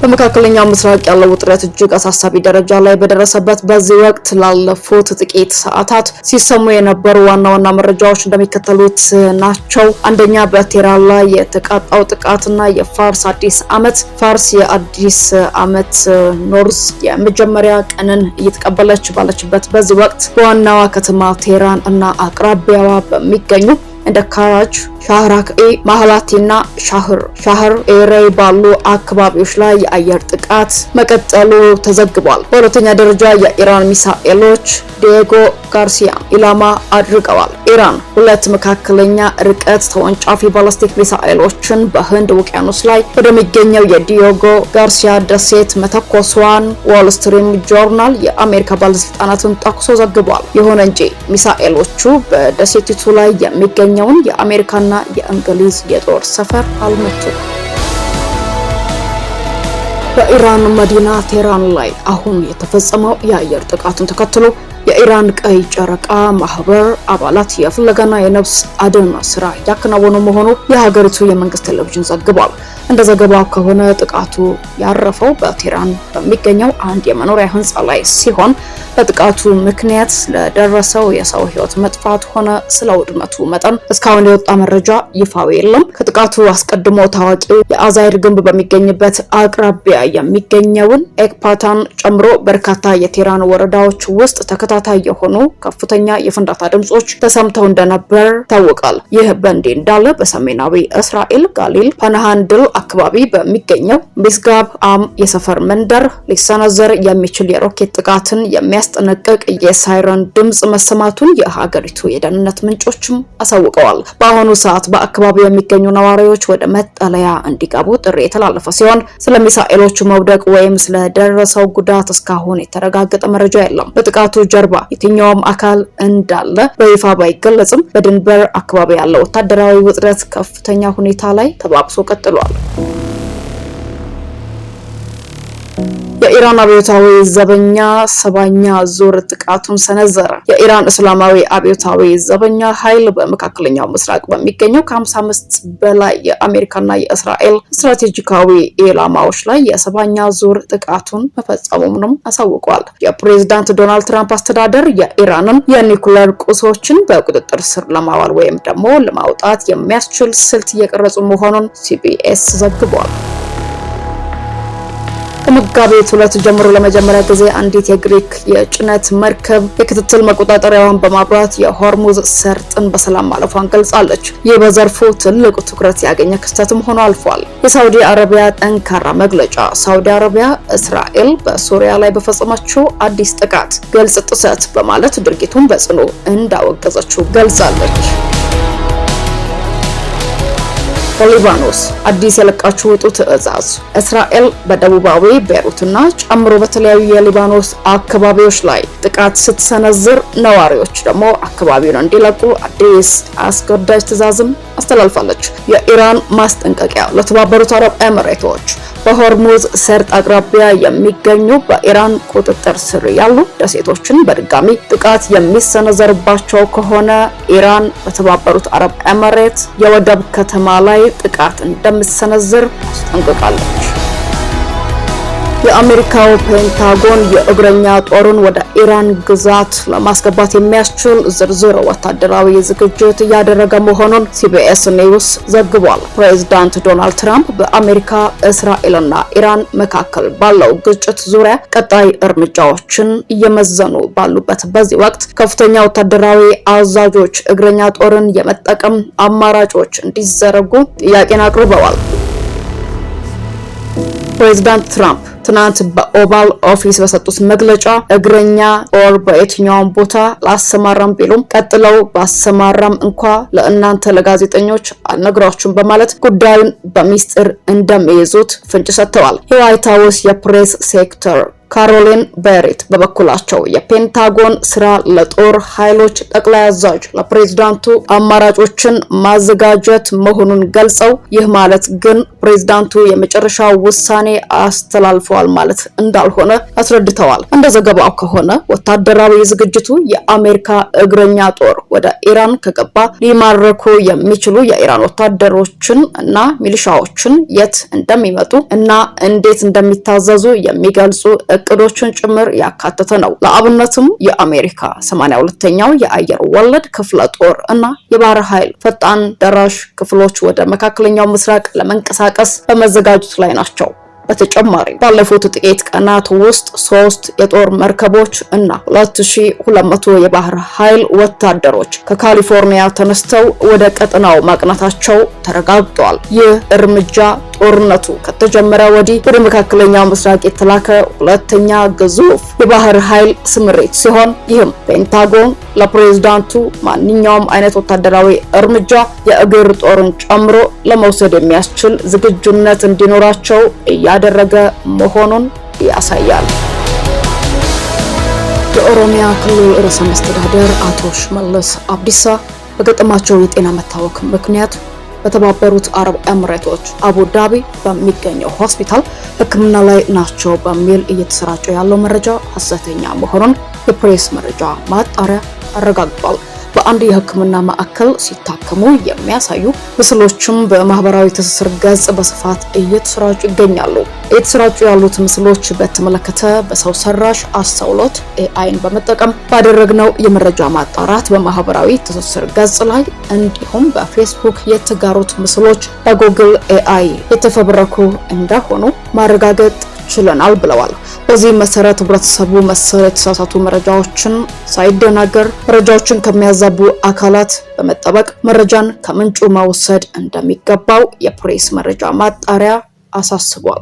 በመካከለኛው ምስራቅ ያለው ውጥረት እጅግ አሳሳቢ ደረጃ ላይ በደረሰበት በዚህ ወቅት ላለፉት ጥቂት ሰዓታት ሲሰሙ የነበሩ ዋና መረጃዎች እንደሚከተሉት ናቸው። አንደኛ፣ በቴህራን ላይ የተቃጣው ጥቃትና የፋርስ አዲስ ዓመት። ፋርስ የአዲስ ዓመት ኖርዝ የመጀመሪያ ቀንን እየተቀበለች ባለችበት በዚህ ወቅት በዋናዋ ከተማ ቴህራን እና አቅራቢያዋ በሚገኙ እንደ ካራጅ፣ ሻህራክኢ፣ ማህላቲና ሻህር ኤሬይ ባሉ አካባቢዎች ላይ የአየር ጥቃት መቀጠሉ ተዘግቧል። በሁለተኛ ደረጃ የኢራን ሚሳኤሎች ዲየጎ ጋርሲያ ኢላማ አድርገዋል። ኢራን ሁለት መካከለኛ ርቀት ተወንጫፊ ባላስቲክ ሚሳኤሎችን በህንድ ውቅያኖስ ላይ ወደሚገኘው የዲየጎ ጋርሲያ ደሴት መተኮሷን ዋል ስትሪት ጆርናል የአሜሪካ ባለስልጣናትን ጠቅሶ ዘግቧል። ይሁን እንጂ ሚሳኤሎቹ በደሴቲቱ ላይ የሚገኘውን የአሜሪካና የእንግሊዝ የጦር ሰፈር አልመቱም። በኢራን መዲና ቴህራን ላይ አሁን የተፈጸመው የአየር ጥቃትን ተከትሎ የኢራን ቀይ ጨረቃ ማህበር አባላት የፍለጋና የነፍስ አድን ስራ ያከናወኑ መሆኑ የሀገሪቱ የመንግስት ቴሌቪዥን ዘግቧል። እንደ ዘገባው ከሆነ ጥቃቱ ያረፈው በቴህራን በሚገኘው አንድ የመኖሪያ ህንፃ ላይ ሲሆን በጥቃቱ ምክንያት ስለደረሰው የሰው ህይወት መጥፋት ሆነ ስለ ውድመቱ መጠን እስካሁን የወጣ መረጃ ይፋዊ የለም። ከጥቃቱ አስቀድሞ ታዋቂው የአዛይር ግንብ በሚገኝበት አቅራቢያ የሚገኘውን ኤክፓታን ጨምሮ በርካታ የቴህራን ወረዳዎች ውስጥ ተከታታይ የሆኑ ከፍተኛ የፍንዳታ ድምጾች ተሰምተው እንደነበር ታውቋል። ይህ በእንዲህ እንዳለ በሰሜናዊ እስራኤል ጋሊል ፓናሃንድል አካባቢ በሚገኘው ሚስጋብ አም የሰፈር መንደር ሊሰነዘር የሚችል የሮኬት ጥቃትን የሚያስጠነቅቅ የሳይረን ድምጽ መሰማቱን የሀገሪቱ የደህንነት ምንጮችም አሳውቀዋል። በአሁኑ ሰዓት በአካባቢው የሚገኙ ነዋሪዎች ወደ መጠለያ እንዲገቡ ጥሪ የተላለፈ ሲሆን ስለ ሚሳኤሎቹ መውደቅ ወይም ስለደረሰው ጉዳት እስካሁን የተረጋገጠ መረጃ የለም። በጥቃቱ ጀርባ የትኛውም አካል እንዳለ በይፋ ባይገለጽም በድንበር አካባቢ ያለው ወታደራዊ ውጥረት ከፍተኛ ሁኔታ ላይ ተባብሶ ቀጥሏል። የኢራን አብዮታዊ ዘበኛ 7ኛ ዙር ጥቃቱን ሰነዘረ። የኢራን እስላማዊ አብዮታዊ ዘበኛ ኃይል በመካከለኛው ምስራቅ በሚገኘው ከ55 በላይ የአሜሪካና የእስራኤል ስትራቴጂካዊ ኢላማዎች ላይ የ7ኛ ዙር ጥቃቱን መፈጸሙንም አሳውቋል። የፕሬዝዳንት ዶናልድ ትራምፕ አስተዳደር የኢራንን የኒኩሌር ቁሶችን በቁጥጥር ስር ለማዋል ወይም ደግሞ ለማውጣት የሚያስችል ስልት እየቀረጹ መሆኑን ሲቢኤስ ዘግቧል። ከመጋቢት 2 ጀምሮ ለመጀመሪያ ጊዜ አንዲት የግሪክ የጭነት መርከብ የክትትል መቆጣጠሪያዋን በማብራት የሆርሙዝ ሰርጥን በሰላም ማለፏን ገልጻለች። ይህ በዘርፉ ትልቅ ትኩረት ያገኘ ክስተትም ሆኖ አልፏል። የሳውዲ አረቢያ ጠንካራ መግለጫ። ሳውዲ አረቢያ እስራኤል በሶሪያ ላይ በፈጸመችው አዲስ ጥቃት ግልጽ ጥሰት በማለት ድርጊቱን በጽኑ እንዳወገዘችው ገልጻለች። ሊባኖስ አዲስ የለቃችሁ ውጡ ትዕዛዝ። እስራኤል በደቡባዊ ቤይሩትና ጨምሮ በተለያዩ የሊባኖስ አካባቢዎች ላይ ጥቃት ስትሰነዝር ነዋሪዎች ደግሞ አካባቢውን እንዲለቁ አዲስ አስገዳጅ ትዕዛዝም አስተላልፋለች። የኢራን ማስጠንቀቂያ ለተባበሩት አረብ ኤሚሬቶች። በሆርሙዝ ሰርጥ አቅራቢያ የሚገኙ በኢራን ቁጥጥር ስር ያሉ ደሴቶችን በድጋሚ ጥቃት የሚሰነዘርባቸው ከሆነ ኢራን በተባበሩት አረብ ኤሚሬት የወደብ ከተማ ላይ ጥቃት እንደምትሰነዝር አስጠንቅቃለች። የአሜሪካው ፔንታጎን የእግረኛ ጦሩን ወደ ኢራን ግዛት ለማስገባት የሚያስችል ዝርዝር ወታደራዊ ዝግጅት እያደረገ መሆኑን ሲቢኤስ ኒውስ ዘግቧል። ፕሬዝዳንት ዶናልድ ትራምፕ በአሜሪካ እስራኤልና ኢራን መካከል ባለው ግጭት ዙሪያ ቀጣይ እርምጃዎችን እየመዘኑ ባሉበት በዚህ ወቅት ከፍተኛ ወታደራዊ አዛዦች እግረኛ ጦርን የመጠቀም አማራጮች እንዲዘረጉ ጥያቄን አቅርበዋል። ፕሬዝዳንት ትራምፕ ትናንት በኦቫል ኦፊስ በሰጡት መግለጫ እግረኛ ጦር በየትኛውም ቦታ ላሰማራም ቢሉም ቀጥለው ባሰማራም እንኳ ለእናንተ ለጋዜጠኞች አልነግራችሁም በማለት ጉዳዩን በሚስጥር እንደሚይዙት ፍንጭ ሰጥተዋል። የዋይት ሀውስ የፕሬስ ሴክተር ካሮሊን ቤሪት በበኩላቸው የፔንታጎን ስራ ለጦር ኃይሎች ጠቅላይ አዛዥ ለፕሬዝዳንቱ አማራጮችን ማዘጋጀት መሆኑን ገልጸው ይህ ማለት ግን ፕሬዝዳንቱ የመጨረሻ ውሳኔ አስተላልፈዋል ማለት እንዳልሆነ አስረድተዋል። እንደ ዘገባው ከሆነ ወታደራዊ ዝግጅቱ የአሜሪካ እግረኛ ጦር ወደ ኢራን ከገባ ሊማረኩ የሚችሉ የኢራን ወታደሮችን እና ሚሊሻዎችን የት እንደሚመጡ እና እንዴት እንደሚታዘዙ የሚገልጹ እቅዶችን ጭምር ያካተተ ነው። ለአብነትም የአሜሪካ 82ኛው የአየር ወለድ ክፍለ ጦር እና የባህር ኃይል ፈጣን ደራሽ ክፍሎች ወደ መካከለኛው ምስራቅ ለመንቀሳቀስ በመዘጋጀት ላይ ናቸው። በተጨማሪ ባለፉት ጥቂት ቀናት ውስጥ 3 የጦር መርከቦች እና 2200 የባህር ኃይል ወታደሮች ከካሊፎርኒያ ተነስተው ወደ ቀጠናው ማቅናታቸው ተረጋግጧል። ይህ እርምጃ ጦርነቱ ከተጀመረ ወዲህ ወደ መካከለኛው ምስራቅ የተላከ ሁለተኛ ግዙፍ የባህር ኃይል ስምሪት ሲሆን ይህም ፔንታጎን ለፕሬዝዳንቱ ማንኛውም አይነት ወታደራዊ እርምጃ የእግር ጦርን ጨምሮ ለመውሰድ የሚያስችል ዝግጁነት እንዲኖራቸው እያደረገ መሆኑን ያሳያል። የኦሮሚያ ክልል ርዕሰ መስተዳድር አቶ ሽመልስ አብዲሳ በገጠማቸው የጤና መታወክ ምክንያት በተባበሩት አረብ ኤሚሬቶች አቡዳቢ በሚገኘው ሆስፒታል ሕክምና ላይ ናቸው በሚል እየተሰራጨ ያለው መረጃ ሐሰተኛ መሆኑን የፕሬስ መረጃ ማጣሪያ አረጋግጧል። በአንድ የሕክምና ማዕከል ሲታከሙ የሚያሳዩ ምስሎችም በማህበራዊ ትስስር ገጽ በስፋት እየተሰራጩ ይገኛሉ። እየተሰራጩ ያሉት ምስሎች በተመለከተ በሰው ሰራሽ አስተውሎት ኤአይን በመጠቀም ባደረግነው የመረጃ ማጣራት በማህበራዊ ትስስር ገጽ ላይ እንዲሁም በፌስቡክ የተጋሩት ምስሎች በጉግል ኤአይ የተፈበረኩ እንደሆኑ ማረጋገጥ ችለናል ብለዋል። በዚህ መሰረት ህብረተሰቡ መሰል የተሳሳቱ መረጃዎችን ሳይደናገር መረጃዎችን ከሚያዛቡ አካላት በመጠበቅ መረጃን ከምንጩ መውሰድ እንደሚገባው የፕሬስ መረጃ ማጣሪያ አሳስቧል።